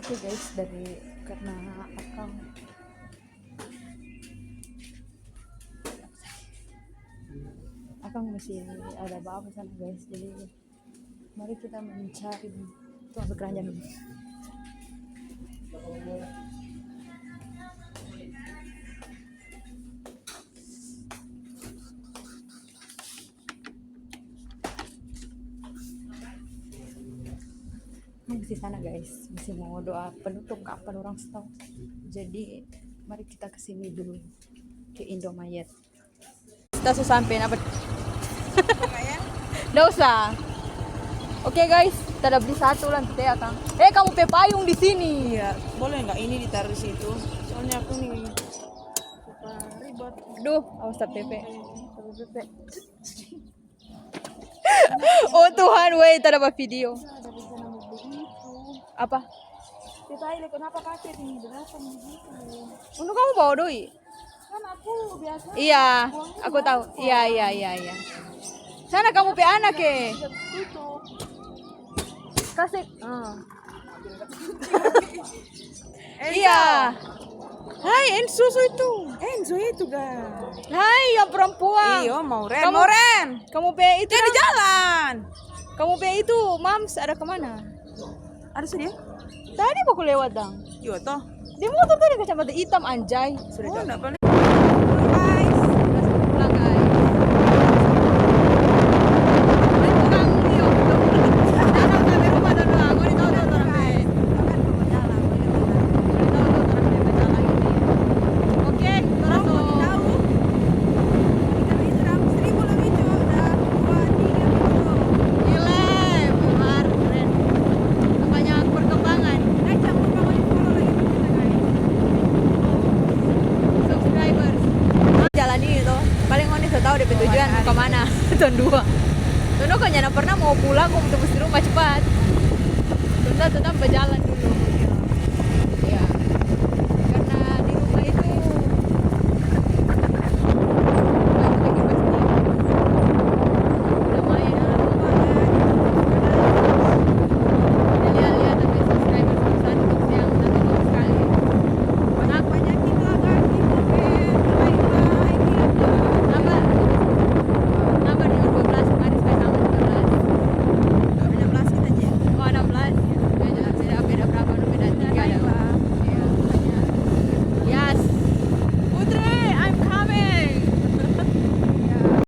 Oke guys, karena akang masih ada apa sana guys, jadi mari kita mencari tuh masuk keranjang dulu. Masih sana guys, masih mau doa penutup kapan orang setahun. Jadi mari kita kesini dulu ke Indomayet. Kita sudah sampai apa? Nggak usah. Oke guys, kita udah beli satu lah teh akang. Kamu payung di sini. Iya, boleh nggak ini ditaruh di situ? Soalnya aku nih suka ribet. Duh, awas tak pepe. Oh Tuhan, weh, tak dapat video. Ada rencana mau beli itu. Apa? Kita ini kenapa pakai ini berapa begitu? Untuk kamu bawa doi? Kan aku biasa. Iya, aku tahu. Iya. Sana kamu pe anak ke? Tutup. Kasih. Enzo. Iya. Hai, Enzo itu. Enzo itu kan. Hai, yang perempuan. Iya, mau Ren. Kamu- Mau Ren. Kamu pe itu Dia di dong. jalan. Kamu pe itu, Mams, ada kemana? Ada sih dia? Tadi aku lewat dong. Iya toh. Di motor tadi kacamata hitam anjay. Sudah Oh, jalan. enggak boleh. Guys. Sudah pulang guys. Jalan ini tuh paling Oni sudah tahu DP tujuan mau kemana. Tahun 2 Tono kan jangan pernah mau pulang, mau tebus di rumah cepat. Tunda berjalan dulu.